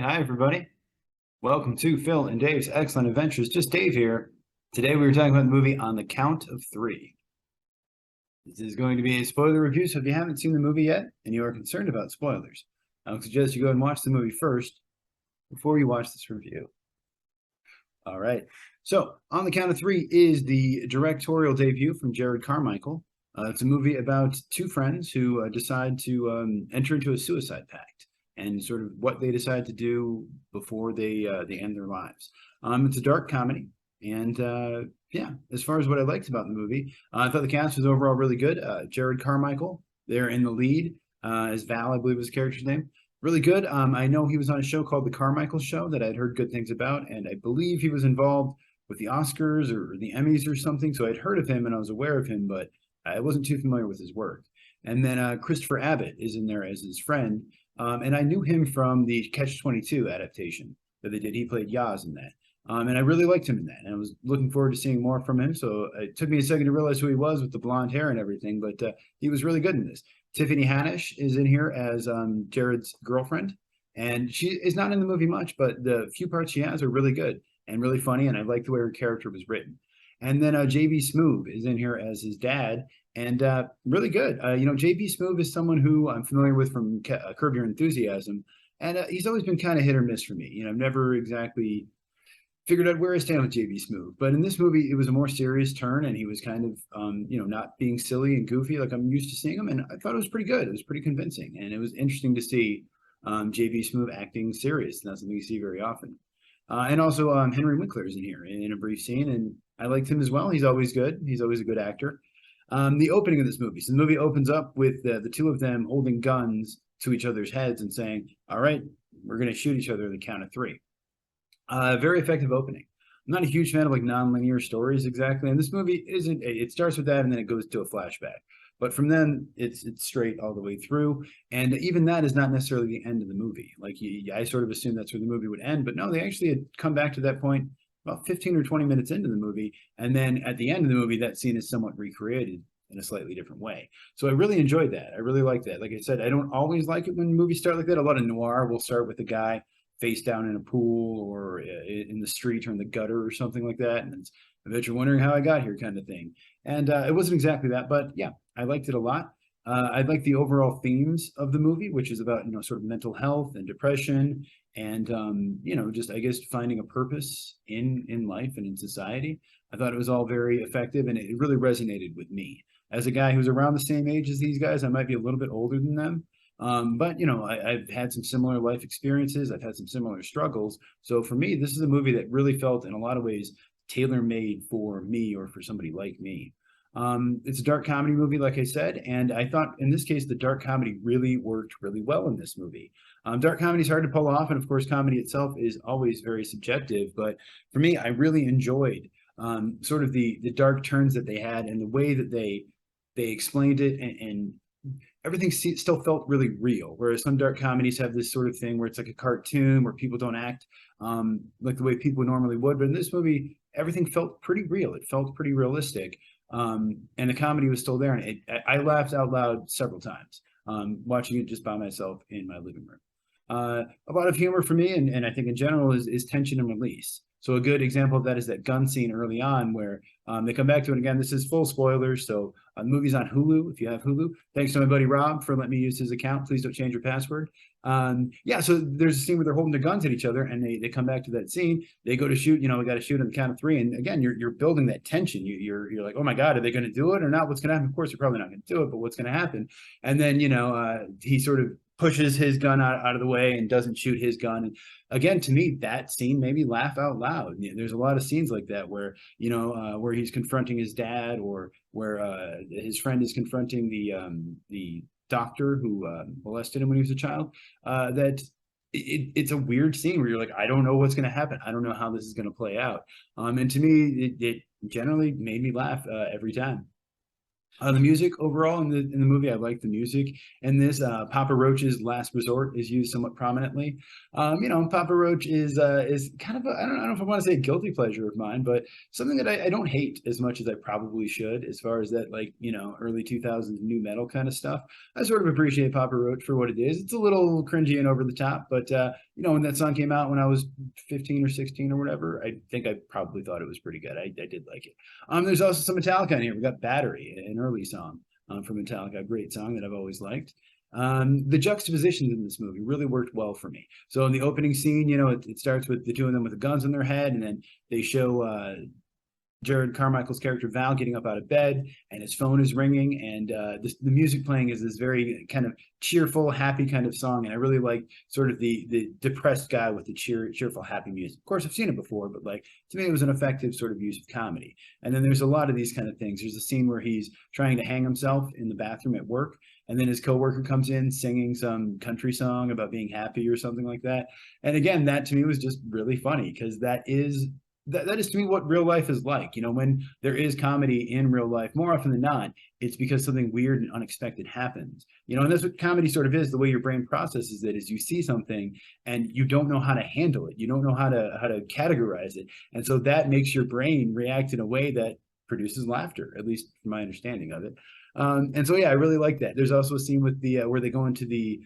Hi everybody. Welcome to Phil and Dave's Excellent Adventures. Just Dave here. Today we were talking about the movie On the Count of Three. This is going to be a spoiler review, so if you haven't seen the movie yet and you are concerned about spoilers, I would suggest you go and watch the movie first before you watch this review. All right. So, On the Count of Three is the directorial debut from Jerrod Carmichael. It's a movie about two friends who decide to enter into a suicide pact, and sort of what they decide to do before they end their lives. It's a dark comedy, and yeah, as far as what I liked about the movie, I thought the cast was overall really good. Jerrod Carmichael, there in the lead, as Val, I believe was his character's name. Really good. I know he was on a show called The Carmichael Show that I'd heard good things about, and I believe he was involved with the Oscars or the Emmys or something, so I'd heard of him and I was aware of him, but I wasn't too familiar with his work. And then Christopher Abbott is in there as his friend. And I knew him from the Catch-22 adaptation that they did. He played Yaz in that. And I really liked him in that. And I was looking forward to seeing more from him. So it took me a second to realize who he was with the blonde hair and everything. But he was really good in this. Tiffany Haddish is in here as Jerrod's girlfriend. And she is not in the movie much, but the few parts she has are really good and really funny. And I like the way her character was written. And then J.B. Smoove is in here as his dad. And really good. J.B. Smoove is someone who I'm familiar with from Curb Your Enthusiasm, and he's always been kind of hit or miss for me. I've never exactly figured out where I stand with J.B. Smoove. But in this movie, it was a more serious turn, and he was kind of, not being silly and goofy like I'm used to seeing him. And I thought it was pretty good. It was pretty convincing, and it was interesting to see J.B. Smoove acting serious. Not something you see very often. And also Henry Winkler is in here in a brief scene, and I liked him as well. He's always good. He's always a good actor. The opening of this movie. So the movie opens up with the two of them holding guns to each other's heads and saying, all right, we're going to shoot each other at the count of three. Very effective opening. I'm not a huge fan of like non-linear stories exactly. And this movie isn't, it starts with that and then it goes to a flashback. But from then it's straight all the way through. And even that is not necessarily the end of the movie. Like I sort of assumed that's where the movie would end, but no, they actually had come back to that point about 15 or 20 minutes into the movie. And then at the end of the movie, that scene is somewhat recreated in a slightly different way. So I really enjoyed that. I really like that. Like I said, I don't always like it when movies start like that. A lot of noir will start with a guy face down in a pool or in the street or in the gutter or something like that. And it's, I bet you're wondering how I got here kind of thing. And it wasn't exactly that, but yeah, I liked it a lot. I like the overall themes of the movie, which is about, sort of mental health and depression and, just, I guess, finding a purpose in life and in society. I thought it was all very effective, and it really resonated with me. As a guy who's around the same age as these guys, I might be a little bit older than them. But, I've had some similar life experiences. I've had some similar struggles. So for me, this is a movie that really felt in a lot of ways tailor-made for me or for somebody like me. It's a dark comedy movie, like I said, and I thought in this case, the dark comedy really worked really well in this movie. Dark comedy is hard to pull off, and of course, comedy itself is always very subjective, but for me, I really enjoyed sort of the dark turns that they had and the way that they explained it, and everything still felt really real, whereas some dark comedies have this sort of thing where it's like a cartoon where people don't act like the way people normally would, but in this movie, everything felt pretty real. It felt pretty realistic. And the comedy was still there, and I laughed out loud several times watching it just by myself in my living room. A lot of humor for me, and I think in general, is tension and release. So a good example of that is that gun scene early on where they come back to it again. This is full spoilers, so the movie's on Hulu if you have Hulu. Thanks to my buddy Rob for letting me use his account. Please don't change your password. Yeah, so there's a scene where they're holding their guns at each other, and they come back to that scene. They go to shoot. We got to shoot on the count of three, and again, you're building that tension. You're like, oh my God, are they going to do it or not? What's going to happen? Of course, they're probably not going to do it, but what's going to happen? And then he sort of pushes his gun out of the way and doesn't shoot his gun. And again, to me, that scene made me laugh out loud. There's a lot of scenes like that where, where he's confronting his dad, or where his friend is confronting the doctor who molested him when he was a child. That it's a weird scene where you're like, I don't know what's going to happen. I don't know how this is going to play out. And to me, it generally made me laugh every time. The music overall in the movie, I like the music. And this Papa Roach's Last Resort is used somewhat prominently. Papa Roach is kind of I don't know if I want to say a guilty pleasure of mine, but something that I don't hate as much as I probably should, as far as that early 2000s new metal kind of stuff. I sort of appreciate Papa Roach for what it is. It's a little cringy and over the top, but you know, when that song came out when I was 15 or 16 or whatever, I think I probably thought it was pretty good. I did like it. There's also some Metallica in here. We got Battery, an early song from Metallica, a great song that I've always liked. The juxtapositions in this movie really worked well for me. So in the opening scene, you know, it starts with the two of them with the guns on their head, and then they show Jerrod Carmichael's character Val getting up out of bed, and his phone is ringing, and the music playing is this very kind of cheerful, happy kind of song. And I really like sort of the depressed guy with the cheerful, happy music. Of course, I've seen it before, but like to me, it was an effective sort of use of comedy. And then there's a lot of these kind of things. There's a scene where he's trying to hang himself in the bathroom at work, and then his coworker comes in singing some country song about being happy or something like that. And again, that to me was just really funny, because that is to me what real life is like. You know, when there is comedy in real life, more often than not, it's because something weird and unexpected happens. You know, and that's what comedy sort of is. The way your brain processes it is you see something and you don't know how to handle it. You don't know how to categorize it. And so that makes your brain react in a way that produces laughter, at least from my understanding of it. And so, yeah, I really like that. There's also a scene with the where they go into the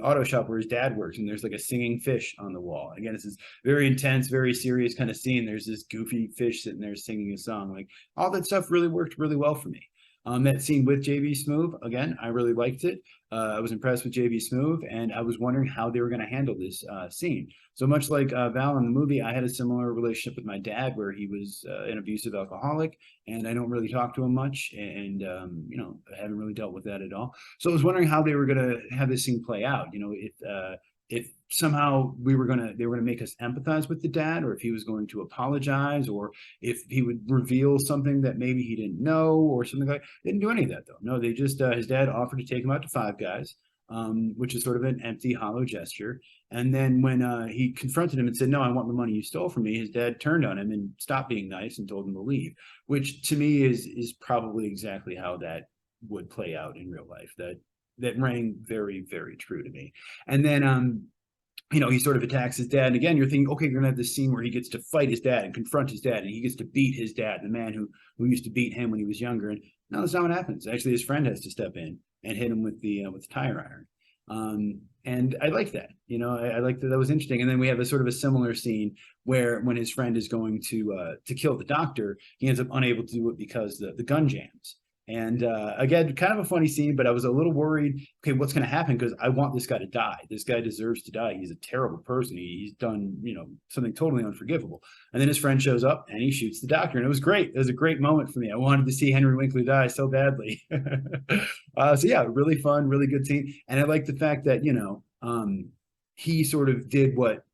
auto shop where his dad works, and there's like a singing fish on the wall. Again, it's this very intense, very serious kind of scene. There's this goofy fish sitting there singing a song. Like all that stuff really worked really well for me. That scene with JB Smoove, again, I really liked it. I was impressed with JB Smoove, and I was wondering how they were going to handle this scene. So much like Val in the movie, I had a similar relationship with my dad, where he was an abusive alcoholic, and I don't really talk to him much, and you know, I haven't really dealt with that at all. So I was wondering how they were going to have this scene play out. You know, if somehow they were going to make us empathize with the dad, or if he was going to apologize, or if he would reveal something that maybe he didn't know or something like that. They didn't do any of that, though. No, they just his dad offered to take him out to Five Guys, which is sort of an empty, hollow gesture. And then when he confronted him and said, "No, I want the money you stole from me," his dad turned on him and stopped being nice and told him to leave, which to me is probably exactly how that would play out in real life. That rang very, very true to me. And then you know, he sort of attacks his dad. And again, you're thinking, okay, you're gonna have this scene where he gets to fight his dad and confront his dad, and he gets to beat his dad, the man who used to beat him when he was younger. And no, that's not what happens. Actually, his friend has to step in and hit him with the tire iron. And I like that. You know, I like that. That was interesting. And then we have a sort of a similar scene where when his friend is going to kill the doctor, he ends up unable to do it because the gun jams. And again, kind of a funny scene, but I was a little worried, okay, what's going to happen? Because I want this guy to die. This guy deserves to die. He's a terrible person. He's done, you know, something totally unforgivable. And then his friend shows up and he shoots the doctor. And it was great. It was a great moment for me. I wanted to see Henry Winkler die so badly. So yeah, really fun, really good scene. And I like the fact that, you know, he sort of did what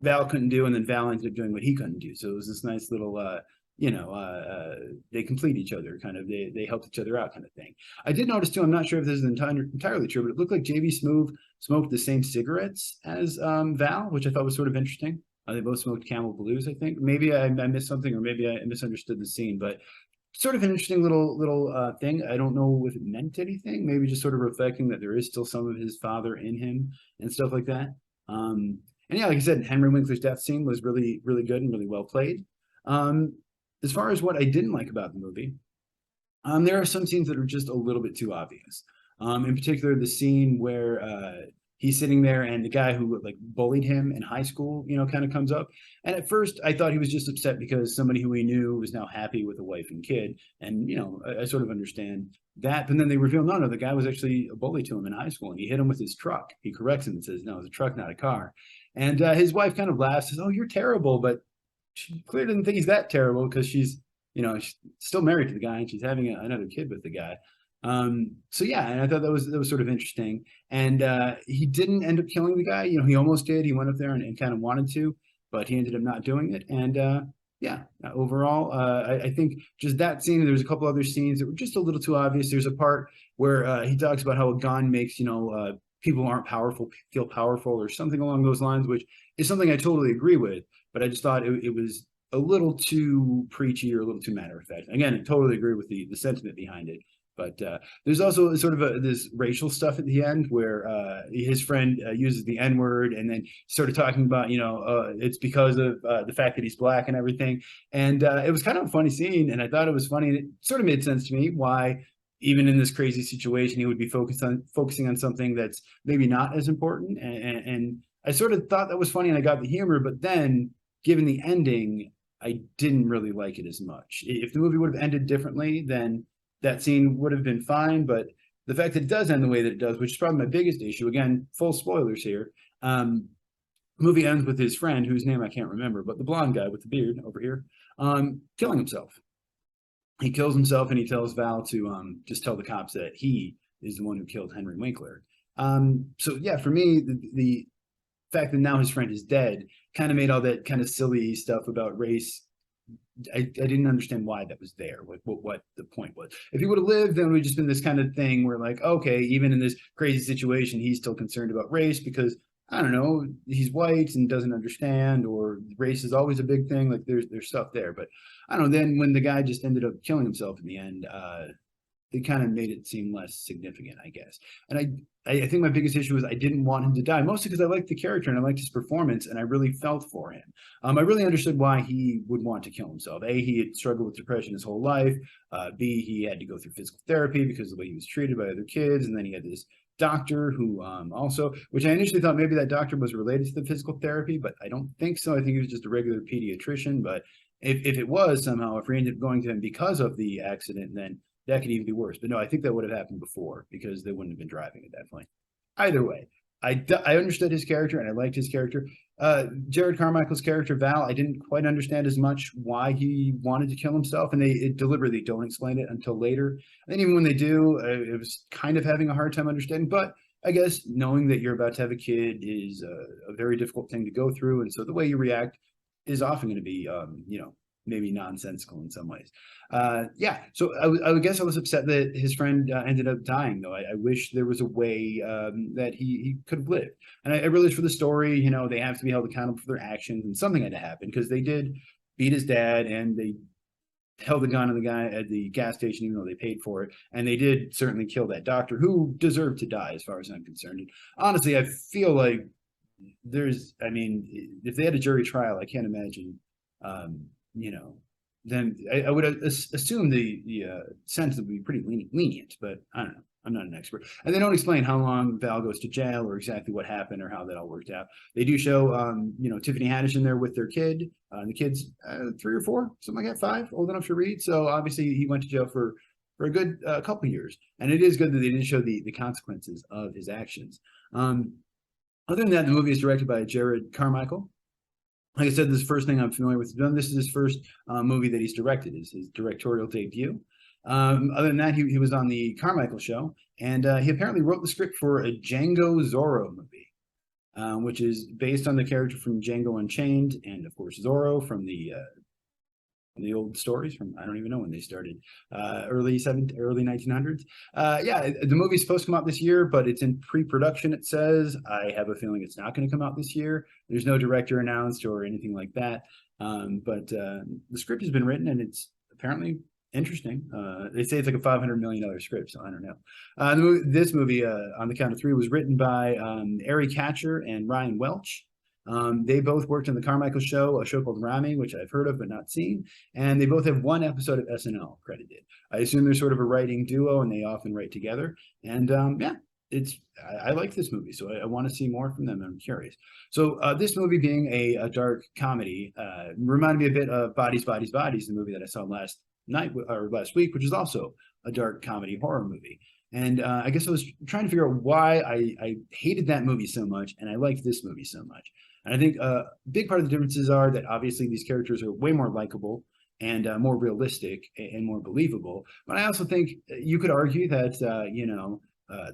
Val couldn't do, and then Val ended up doing what he couldn't do. So it was this nice little you know, they complete each other, kind of, they help each other out, kind of thing. I did notice too, I'm not sure if this is entirely true, but it looked like JB Smoove smoked the same cigarettes as Val, which I thought was sort of interesting. They both smoked Camel Blues, I think. Maybe I missed something, or maybe I misunderstood the scene, but sort of an interesting little thing. I don't know if it meant anything, maybe just sort of reflecting that there is still some of his father in him and stuff like that. And yeah, like I said, Henry Winkler's death scene was really, really good and really well played. As far as what I didn't like about the movie, there are some scenes that are just a little bit too obvious. In particular, the scene where he's sitting there and the guy who like bullied him in high school, you know, kind of comes up. And at first I thought he was just upset because somebody who he knew was now happy with a wife and kid. And, you know, I sort of understand that. But then they reveal, no, the guy was actually a bully to him in high school, and he hit him with his truck. He corrects him and says, no, it's a truck, not a car. And his wife kind of laughs, says, oh, you're terrible. But she clearly doesn't think he's that terrible, because she's, you know, she's still married to the guy and she's having another kid with the guy. So yeah, and I thought that was sort of interesting. And he didn't end up killing the guy. You know, he almost did. He went up there and kind of wanted to, but he ended up not doing it. And yeah, overall, I think just that scene. There's a couple other scenes that were just a little too obvious. There's a part where he talks about how a gun makes, you know, people who aren't powerful feel powerful, or something along those lines, which is something I totally agree with. But I just thought it was a little too preachy, or a little too matter of fact. Again, I totally agree with the sentiment behind it. But there's also sort of this racial stuff at the end where his friend uses the N-word, and then started talking about, you know, it's because of the fact that he's black and everything. And it was kind of a funny scene, and I thought it was funny. And it sort of made sense to me why, even in this crazy situation, he would be focusing on something that's maybe not as important. And I sort of thought that was funny and I got the humor, but then given the ending, I didn't really like it as much. If the movie would have ended differently, then that scene would have been fine. But the fact that it does end the way that it does, which is probably my biggest issue, again, full spoilers here. Movie ends with his friend, whose name I can't remember, but the blonde guy with the beard over here, killing himself. He kills himself and he tells Val to just tell the cops that he is the one who killed Henry Winkler. So yeah, for me, the fact that now his friend is dead kind of made all that kind of silly stuff about race. I didn't understand why that was there, like what the point was. If he would have lived, then it would have just been this kind of thing where like, okay, even in this crazy situation, he's still concerned about race because, I don't know, he's white and doesn't understand, or race is always a big thing. Like there's stuff there. But I don't know, then when the guy just ended up killing himself in the end, it kind of made it seem less significant, I guess. And I think my biggest issue was I didn't want him to die, mostly because I liked the character and I liked his performance and I really felt for him. I really understood why he would want to kill himself. A, he had struggled with depression his whole life. B, he had to go through physical therapy because of the way he was treated by other kids. And then he had this doctor who also, which I initially thought maybe that doctor was related to the physical therapy, but I don't think so. I think he was just a regular pediatrician. But if it was somehow, if we ended up going to him because of the accident, then that could even be worse. But no, I think that would have happened before because they wouldn't have been driving at that point. Either way, I understood his character and I liked his character. Jerrod Carmichael's character, Val, I didn't quite understand as much why he wanted to kill himself. And they deliberately don't explain it until later. And even when they do, it was kind of having a hard time understanding. But I guess knowing that you're about to have a kid is a very difficult thing to go through. And so the way you react is often going to be, maybe nonsensical in some ways. Yeah, so I would guess I was upset that his friend ended up dying, though. I wish there was a way that he could have lived. And I realized for the story, they have to be held accountable for their actions, and something had to happen because they did beat his dad and they held a gun on the guy at the gas station, even though they paid for it. And they did certainly kill that doctor who deserved to die, as far as I'm concerned. And honestly, I feel like if they had a jury trial, I can't imagine, then I would assume the sentence would be pretty lenient, but I don't know. I'm not an expert. And they don't explain how long Val goes to jail or exactly what happened or how that all worked out. They do show, Tiffany Haddish in there with their kid. The kid's 3 or 4, something like that, 5, old enough to read. So obviously he went to jail for a good couple of years. And it is good that they didn't show the consequences of his actions. Other than that, the movie is directed by Jerrod Carmichael. Like I said, this is the first thing I'm familiar with. This is his first movie that he's directed, is his directorial debut. Other than that, he was on the Carmichael show, and he apparently wrote the script for a Django Zorro movie, which is based on the character from Django Unchained, and of course Zorro from the old stories from, I don't even know when they started, early 1900s. Yeah, the movie's supposed to come out this year, but it's in pre-production, it says. I have a feeling it's not going to come out this year. There's no director announced or anything like that. But the script has been written and it's apparently interesting. They say it's like a $500 million script, so I don't know. This movie, On the Count of Three, was written by Ari Katcher and Ryan Welch. They both worked on the Carmichael show, a show called Rami, which I've heard of but not seen, and they both have one episode of SNL credited. I assume they're sort of a writing duo, and they often write together. And yeah, I like this movie, so I want to see more from them. I'm curious. So this movie, being a dark comedy, reminded me a bit of Bodies, Bodies, Bodies, the movie that I saw last week, which is also a dark comedy horror movie. And I guess I was trying to figure out why I hated that movie so much and I liked this movie so much. And I think a big part of the differences are that obviously these characters are way more likable and more realistic and more believable. But I also think you could argue that,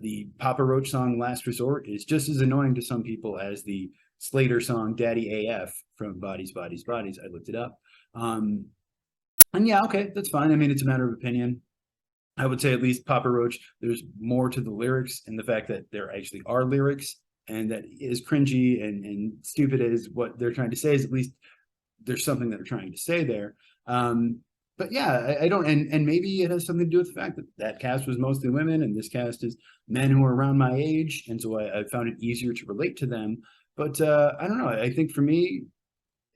the Papa Roach song Last Resort is just as annoying to some people as the Slater song Daddy AF from Bodies, Bodies, Bodies. I looked it up. And yeah, okay, that's fine. I mean, it's a matter of opinion. I would say at least Papa Roach, there's more to the lyrics and the fact that there actually are lyrics, and that is cringy and stupid as what they're trying to say is, at least there's something that they're trying to say there. But yeah, I don't, and maybe it has something to do with the fact that that cast was mostly women and this cast is men who are around my age. And so I found it easier to relate to them. But I don't know. I think for me,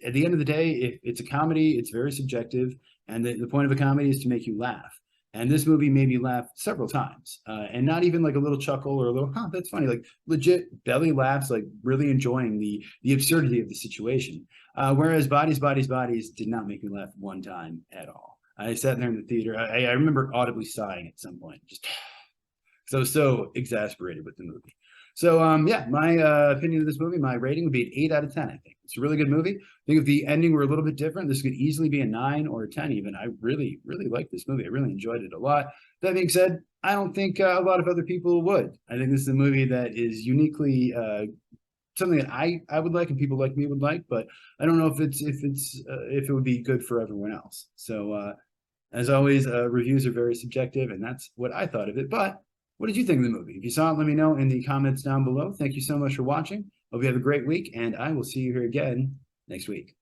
at the end of the day, if it's a comedy, it's very subjective. And the point of a comedy is to make you laugh. And this movie made me laugh several times, and not even like a little chuckle or a little, huh, that's funny, like legit belly laughs, like really enjoying the absurdity of the situation. Whereas Bodies did not make me laugh one time at all. I sat there in the theater. I remember audibly sighing at some point, just so exasperated with the movie. So yeah, my opinion of this movie, my rating would be an 8 out of 10. I think it's a really good movie. I think if the ending were a little bit different, this could easily be a 9 or a 10 even. I really like this movie. I really enjoyed it a lot. That being said, I don't think a lot of other people would. I think this is a movie that is uniquely something that I would like and people like me would like, but I don't know if it would be good for everyone else. So as always, reviews are very subjective, and that's what I thought of it. But what did you think of the movie? If you saw it, let me know in the comments down below. Thank you so much for watching. Hope you have a great week, and I will see you here again next week.